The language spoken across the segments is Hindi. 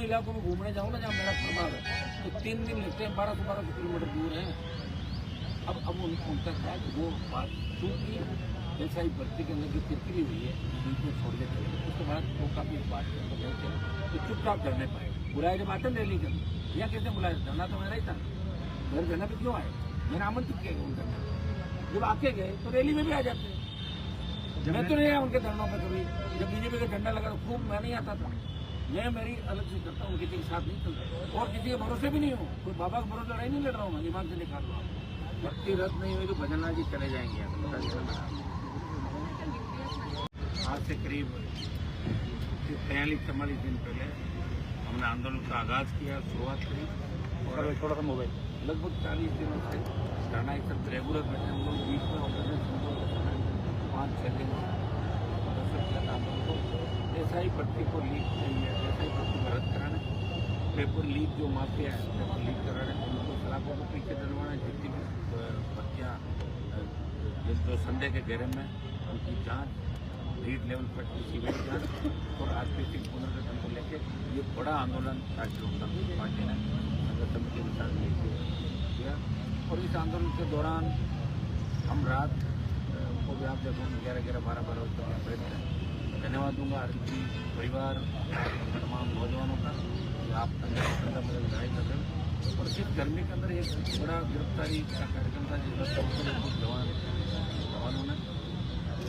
इलाकों में घूमने जाऊँ ना जहाँ मेरा प्रभाव है तो 3 दिन लगते हैं, 1200 किलोमीटर दूर है। अब उनका क्या वो बात क्योंकि जैसा ही भर्ती के अंदर की तिरकिरी हुई है बीच में छोड़ के चले गए, उसके बाद वो काफी बात करते तो चुपचाप कर नहीं पाए। बुलाए जब आते रैली कर या कैसे बुलाए, धरना तो मेरा ही था, घर धरना पे क्यों आए, मैंने आमंत्रित किया उनका। जब आके गए तो रैली में भी आ जाते हैं। मैं तो नहीं आया उनके धरनों पर कभी, जब बीजेपी का झंडा लगा तो खूब मैं नहीं आता था। मैं मेरी अलग से करता हूँ, किसी के साथ नहीं चलता और किसी के भरोसे भी नहीं हूँ, कोई बाबा के भरोसे लड़ाई नहीं लड़ रहा हूँ, मैं दिमाग से निकाल रहा हूँ। भर्ती रद्द नहीं हुई तो भजनलाल जी चले जाएंगे। आज से करीब 43-44 दिन पहले हमने आंदोलन का आगाज किया, शुरुआत करी और थोड़ा सा मोबाइल लगभग 40 दिनों से धरना एक सब रेगुलर बैठे हम लोग बीच में होते थे 5-6 दिन किया था आंदोलन को। ऐसा ही भर्ती को लीक चाहिए, ऐसा ही भर्ती को रद्द कराना, पेपर लीक जो माफिया है पेपर लीक कराना, उनको सलाखों को पीछे डलवाना, जितनी भी भर्तियाँ जो संडे के घेरे में उनकी जाँच, लीड लेवल पर सीबीआई जाँच और आरपीसी पुनर्गठन को लेकर ये बड़ा आंदोलन राष्ट्रीय लोक समता पार्टी ने संगठन के साथ किया। और इस आंदोलन के दौरान हम रात को भी आप देखो 11-12 बजे तक बैठते हैं। धन्यवाद दूंगा आरपी परिवार तमाम नौजवानों का कि आप लड़ाई कर रहे हैं। और सिर्फ गर्मी के अंदर एक बड़ा गिरफ्तारी का कार्यक्रम था जिसमें जवानों ने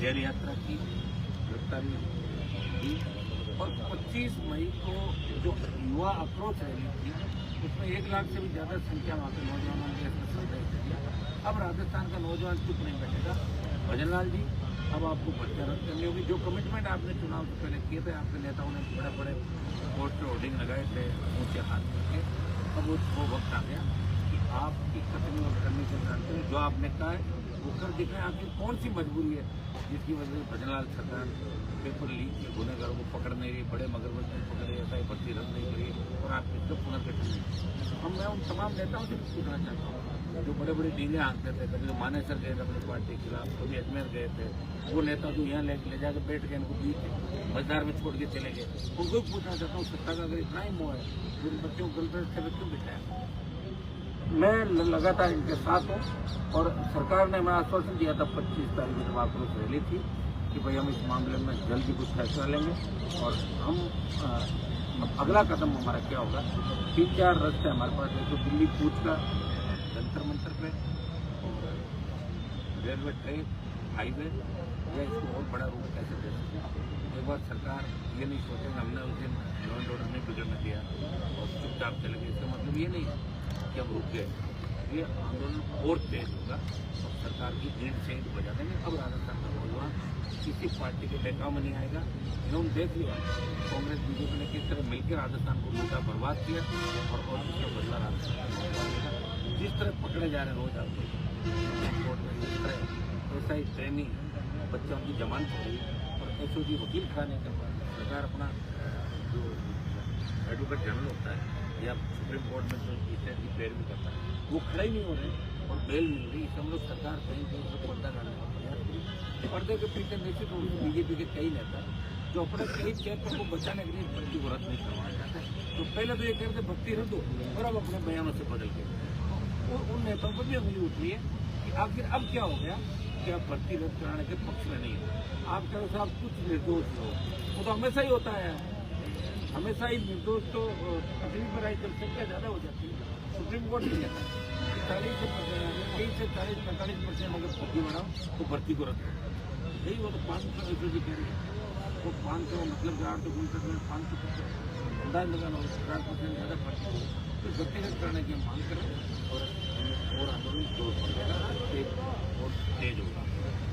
रेल यात्रा की, गिरफ्तारी की और 25 मई को जो युवा अप्रोच रैली थी उसमें 1 लाख से भी ज़्यादा संख्या में आकर नौजवानों ने इसमें संदेश दिया। अब राजस्थान का नौजवान चुप नहीं बैठेगा। भजनलाल जी अब आपको भर्तियाँ रद्द करनी होगी। जो कमिटमेंट आपने चुनाव से पहले किए थे, आपके नेताओं ने बड़े बड़े पोस्टर होर्डिंग लगाए थे ऊँचे हाथ करके, अब वो वक्त आ गया कि आपकी कथनी और करनी से जानते हैं जो आपने कहा है वो कर दिखाएं। आपकी कौन सी मजबूरी है जिसकी वजह से भजनलाल सरकार पेपर लीक के गुनहगारों को पकड़ नहीं रही, बड़े मगरमच्छ नहीं पकड़े, ऐसा ही भर्ती रद्द नहीं करी और आप इसको पुनर्गठन नहीं। मैं उन तमाम नेताओं से पूछना चाहता हूँ जो बड़े बड़े डीले हाँकते थे, कभी तो मानेसर गए थे अपनी पार्टी के खिलाफ, कभी अजमेर गए थे, वो नेता जो यहाँ ले जाकर बैठ गए इनको बीच मजदार में छोड़ के चले गए, उनको भी पूछना चाहता हूँ सत्ता का अगर इतना ही मोह है तो इन बच्चों को गलत से क्यों बिठाया। मैं लगातार इनके साथ हूँ और सरकार ने हमें आश्वासन दिया था 25 तारीख की जब आक्रोश रैली थी कि भाई हम इस मामले में जल्द ही कुछ फैसला लेंगे और हम अगला कदम हमारा क्या होगा। 3-4 रास्ते हमारे पास है, तो दिल्ली कूच का जंतर मंतर पे और रेलवे ट्रैक हाईवे या इसको और बड़ा रूप कैसे दे सकते। एक बार सरकार ये नहीं सोचे हमने उस दिन लॉ एंड ऑर्डर नहीं बिगड़ने दिया और चुपचाप चले गए, इसका मतलब ये नहीं कि अब रुक गए। ये आंदोलन और तेज होगा और सरकार की ईंट से ईंट बजा देंगे। अब राजस्थान का नौजवान किसी पार्टी के बहकाव में नहीं आएगा। इन्होंने देख लिया कांग्रेस बीजेपी ने किस तरह मिलकर राजस्थान को लूटा बर्बाद किया और उसका बदला राजस्थान जिस तरह पकड़े जा रहे हैं रोज आपको कोर्ट में जिस तरह ऐसा ही ट्रेनिंग बच्चों की जमानत हो गई और एसओजी वकील खड़ा नहीं कर पा। सरकार अपना जो एडवोकेट जनरल होता है या सुप्रीम कोर्ट में जो इसे की पैरवी करता है वो खड़ा ही नहीं हो रहे और बेल मिल रही। इस हम लोग सरकार कहीं कहीं से पर्दा डालने का प्रयास करी। पर्दे के पीछे निश्चित रूप से बीजेपी के कई नेता जो अपने कई क्षेत्र को बचाने के लिए भर्ती को रद्द नहीं करवाना चाहते। तो पहले तो ये कहते भर्ती रद्द हो और अब अपने बयानों से बदल के और उन नेताओं पर भी उंगली उठ रही है कि आखिर अब क्या हो गया कि आप भर्ती रद्द कराने के पक्ष में नहीं हो। आप कहो साहब कुछ निर्दोष हो, वो तो हमेशा ही होता है, हमेशा ही निर्दोष तो तकलीफ में राय संख्या ज़्यादा हो जाती है। सुप्रीम कोर्ट नहीं कहता 40 से 40-45% अगर भर्ती बढ़ाओ तो भर्ती को रद्द करो। यही वो तो 500 एसओजी कह रही है वो 500 मतलब 8 में 500% अंदाज लगाना 50% ज़्यादा भर्ती हो तो व्यक्तिगत करने की मांग करें और आंदोलन जोर पड़ेगा और तेज होगा।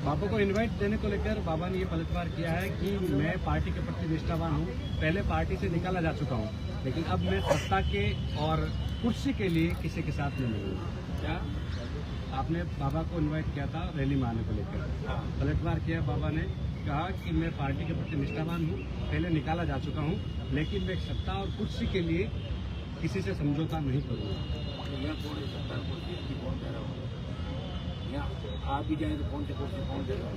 बाबा को इनवाइट देने को लेकर बाबा ने ये पलटवार किया है कि मैं पार्टी के प्रति निष्ठावान हूँ, पहले पार्टी से निकाला जा चुका हूँ, लेकिन अब मैं सत्ता के और कुर्सी के लिए किसी के साथ नहीं मिलूंगा। क्या आपने बाबा को इनवाइट किया था रैली में आने को लेकर, पलटवार किया। बाबा ने कहा कि मैं पार्टी के प्रति निष्ठावान हूँ, पहले निकाला जा चुका हूँ, लेकिन मैं सत्ता और कुर्सी के लिए किसी से समझौता नहीं करूँगा। यहाँ थोड़ी सरकार कुर्सी की कौन दे रहा हो, यहाँ आप ही जाए तो कौन से कुर्सी कौन दे रहा हो,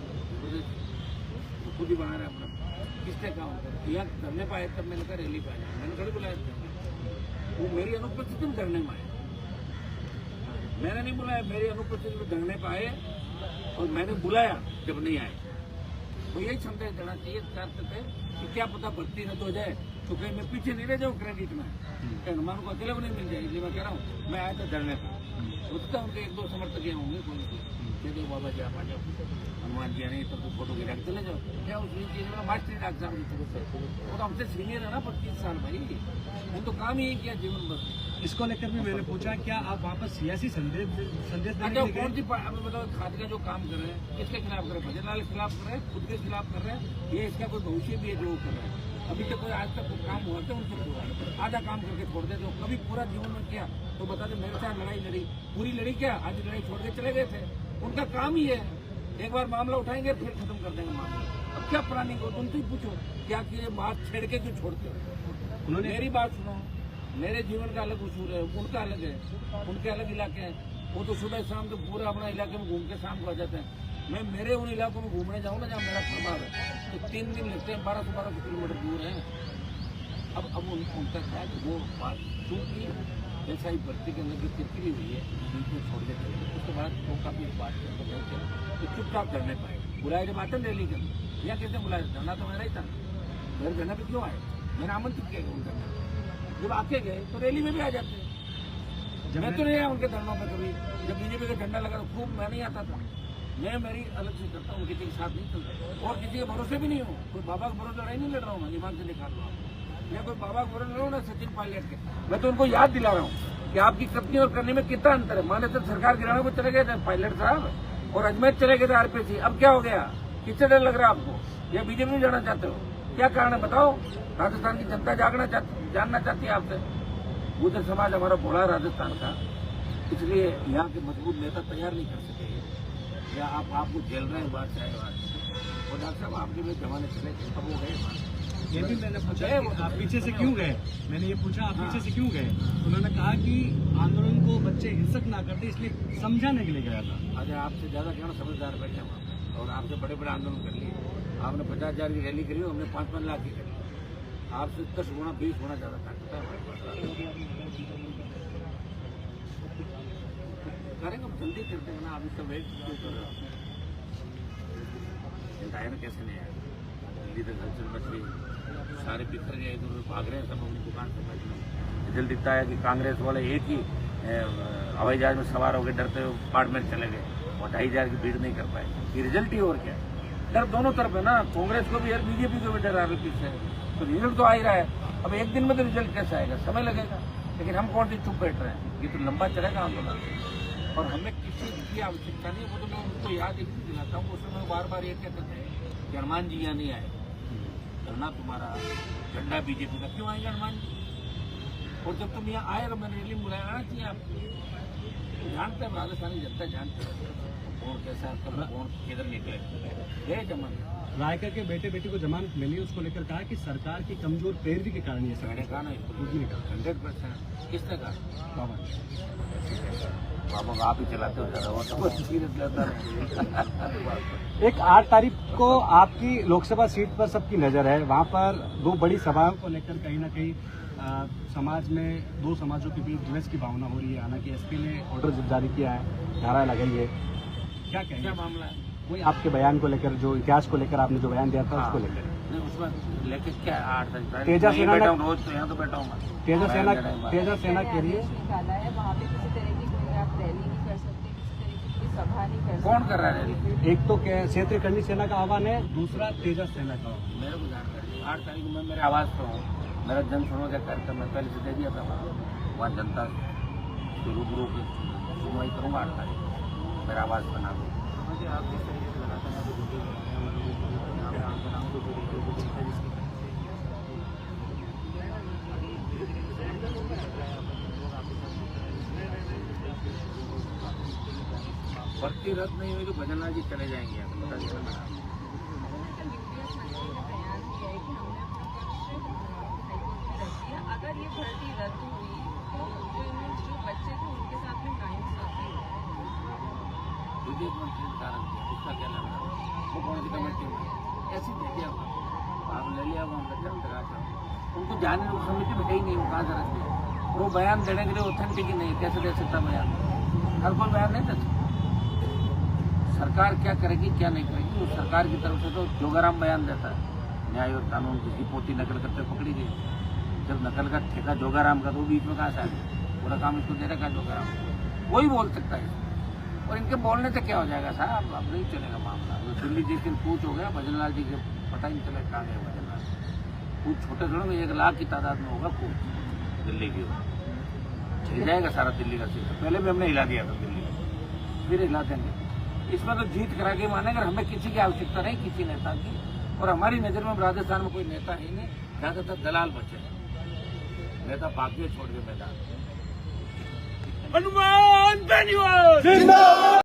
खुद ही बना रहे अपना। किसने काम कर यहाँ करने पाए तब मैंने कहा रैली पाया, मैंने थोड़ी बुलाया था। वो मेरी अनुपस्थिति में धरने में आए। मैंने नहीं बुलाया, मेरी अनुपस्थिति में धरने पर आए और मैंने बुलाया जब नहीं आए। तो यही संदेश देना चाहिए छात्र थे कि क्या पता भर्ती न तो हो जाए तो कहीं मैं पीछे नहीं रह जाऊँ क्रेडिट में, हनुमान को अकेले को नहीं मिल जाए। इसलिए मैं कह रहा हूँ मैं आया था धरने पर। उसका उनके 1-2 समर्थक यहाँ होंगे, कोई बाबा जी आप आ जाओ, हनुमान जी नहीं तो फोटो गिरा के चले जाओ। क्या उस चीज में मास्टर डॉक्टर साहब की तरफ से वो तो हमसे सीनियर है ना 25 साल भाई, उन तो काम ही किया जीवन भर। इसको लेकर भी मैंने पूछा क्या आप वहाँ पर सियासी संदेश देने अच्छा कौन सी अभी बताओ, खाद का जो काम कर रहे हैं किसके खिलाफ कर रहे हैं? भजन लाल के खिलाफ कर रहे हैं, खुद के खिलाफ कर रहे हैं? ये इसका कोई भविष्य भी है जो कर रहे हैं? अभी तक कोई आज तक कोई काम हुआ था उनसे पूरा आधा काम करके छोड़ देते हो। कभी पूरा जीवन में किया तो बता दे मेरे साथ लड़ाई लड़ी, पूरी लड़ी क्या आज लड़ाई छोड़ के चले गए थे। उनका काम ही है एक बार मामला उठाएंगे फिर खत्म कर देंगे मामला। अब क्या प्लानिंग हो तुमसे ही पूछो, क्या किए बात छेड़ के क्यों छोड़ते हो? उन्होंने मेरी बात सुनो, मेरे जीवन का अलग उसूल है, उनका अलग है, उनके अलग इलाके हैं। वो तो सुबह शाम तो पूरा अपना इलाके में घूम के शाम को आ जाते हैं। मैं मेरे उन इलाकों में घूमने जाऊँ ना जहाँ मेरा प्रभाव है तो 3 दिन लगते हैं, 1200 किलोमीटर दूर है। अब उनका क्या है वो बात क्योंकि जैसा ही भर्ती के अंदर की तिरकिरी हुई है बीच में छोड़ के चले गए, उसके बाद वो काफी बात तो चुपचाप करने पाए। बुलाए जब आते रैली के अंदर या कैसे बुलाए, जाना तो मेरा ही था, मेरे जाना पे क्यों आए? मैंने आमंत्रित किया उनका, जब आके गए तो रैली में भी आ जाते हैं। मैं तो नहीं आया उनके धरनों पर कभी, जब बीजेपी का झंडा लगा खूब मैं नहीं आता था। मैं मेरी अलग से करता हूँ, किसी के साथ नहीं चलता और किसी के भरोसे भी नहीं हूँ। कोई बाबा के भरोसे लड़ाई नहीं लड़ रहा हूँ, मैं दिमाग से निकाल रहा हूँ। मैं कोई बाबा के भरोसे लड़ रहा हूँ ना सचिन पायलट के। मैं तो उनको याद दिला रहा हूँ कि आपकी कथनी और करने में कितना अंतर है। माने तो सरकार गिराने को चले गए थे पायलट साहब और अजमेर चले गए थे आरपीसी। अब क्या हो गया? किससे डर लग रहा है आपको? या बीजेपी में जाना चाहते हो? क्या कारण है बताओ? राजस्थान की जनता जानना चाहती है आपसे। गुर्जर समाज हमारा भोला राजस्थान का, इसलिए यहाँ के मजबूत नेता तैयार नहीं कर सके। या आपको झेल रहे हैं बात चाहे बात। और डॉक्टर साहब आपके भी जमाने चले थे तब वो गए। ये भी मैंने पूछा आप पीछे से क्यों गए, मैंने ये पूछा आप पीछे से क्यों गए। उन्होंने कहा कि आंदोलन को बच्चे हिंसक ना करते इसलिए समझाने के लिए गया था। अरे आपसे ज्यादा क्या समझदार बैठे हम और आपसे बड़े बड़े आंदोलन कर लिए। आपने 50,000 की रैली करी, हमने 5-5 लाख की करी। आपसे 10 गुना 20 गुना ज्यादा ताकत है। करेंगे जल्दी करते हैं ना, अभी तो वेट कर रहे हो। कैसे नहीं आया दिल्ली तक हलचल मच गई, सारे बिखर गए, इधर भाग रहे हैं सब अपनी दुकान से बैठने। रिजल्ट दिखता है कि कांग्रेस वाले एक ही हवाई जहाज में सवार होकर डरते हुए बाड़मेर चले गए और 2,500 की भीड़ नहीं कर पाए। ये रिजल्ट ही और क्या है? डर दोनों तरफ है ना, कांग्रेस को भी और बीजेपी को भी डर आ रही है। तो रिजल्ट तो आ ही रहा है। अब एक दिन में तो रिजल्ट कैसे आएगा? समय लगेगा। लेकिन हम कौन सी चुप बैठ रहे हैं? ये तो लंबा चलेगा आंदोलन और हमें किसी की आवश्यकता नहीं। वो तो मैं उनको याद एक दिलाता हूँ, उस समय बार बार ये कहते थे कि हनुमान जी यहाँ नहीं आए, धरना तुम्हारा झंडा बीजेपी का, क्यों आएगा हनुमान जी? और जब तुम यहाँ आए तो मैंने रैली में बुलाया, आना चाहिए आपको। जानते हैं राजस्थानी जनता जानते हैं कौन कैसा है, कौन किधर निकले गए जमाने। रायकर के बेटे बेटी को जमानत मिली, उसको लेकर कहा कि सरकार की कमजोर पैरवी के कारण ये मैंने कहा ना इसको कुछ नहीं कहा। 100% किसने कहा? बाबा बाबा आप ही चलाते हो ज्यादा, वो तो सीरियस लेता है। एक 8 तारीख को आपकी लोकसभा सीट पर सबकी नजर है, वहाँ पर 2 बड़ी सभाओं को लेकर कहीं ना कहीं समाज में 2 समाजों के बीच द्वेष की भावना हो रही है। हालांकि एसपी ने ऑर्डर जारी किया है, धारा लगाई है, क्या कहेंगे? क्या मामला है? वही आपके बयान को लेकर, जो इतिहास को लेकर आपने जो बयान दिया था उसको लेकर। नहीं उसमें लेके क्या 8 तारीख तेजा सेना रोज तो यहाँ तो बैठा हूँ। तेजा सेना के लिए निकाला है, वहाँ पे किसी तरह की कोई आप रैली नहीं कर सकते, किसी तरह की सभा नहीं कर सकते। कौन कर रहा है रैली? एक तो क्षेत्रीय कर्णी सेना का आह्वान है, दूसरा तेजस सेना का। मेरे को जानकारी 8 तारीख में मेरे आवाज पर हूँ, मेरा जन सुनो का कार्यक्रम मैं पहले से दे दिया था। वहाँ जनता से रूबरू की सुनवाई करूँगा 8 तारीख, मेरा आवाज बना दूँ। भर्ती रद्द नहीं हुई तो भजनलाल जी चले जाएंगे यहाँ से, बता देना। अगर ये भर्ती रद्द हुई तो जो बच्चे थे उनके साथ में नाइंसाफी है। विदेश मंत्री ने कारण किया, उसका क्या लग रहा है? वो कौन सी कमेटी में ऐसी देखिए आप ले लिया, वो हम उनको जाने समिति में है ही नहीं, वो कहाँ से रख दिया। वो बयान देने के लिए ऑथेंटिक ही नहीं, कैसे दे सकता बयान? हर कोई बयान नहीं दे सकता। सरकार क्या करेगी क्या नहीं करेगी, वो सरकार की तरफ से तो जोगाराम बयान देता है। न्याय और कानून, किसी पोती नकल करते पकड़ी गई, जब नकल का ठेका जोगाराम का, तो बीच में कहाँ से आ गया? पूरा काम इसको दे रखा जोगाराम, वही बोल सकता है। और इनके बोलने से क्या हो जाएगा साहब? अब नहीं चलेगा मामला। तो दिल्ली जिस दिन कूच हो गया, भजनलाल जी के पता ही नहीं चला कहाँ गए भजनलाल। कूच छोटे घरों में 1 लाख की तादाद में होगा कूच दिल्ली की, हिल जाएगा सारा दिल्ली का सिस्टम। पहले भी हमने हिला दिया था दिल्ली में, फिर हिला देंगे। इसमें तो जीत करा के मानेंगे। हमें किसी की आवश्यकता नहीं, किसी नेता की। और हमारी नजर में राजस्थान में कोई नेता ही नहीं, ज्यादातर दलाल बचे हैं। नेता भाग्य छोड़ के मैदान। हनुमान बेनीवाल जिंदाबाद।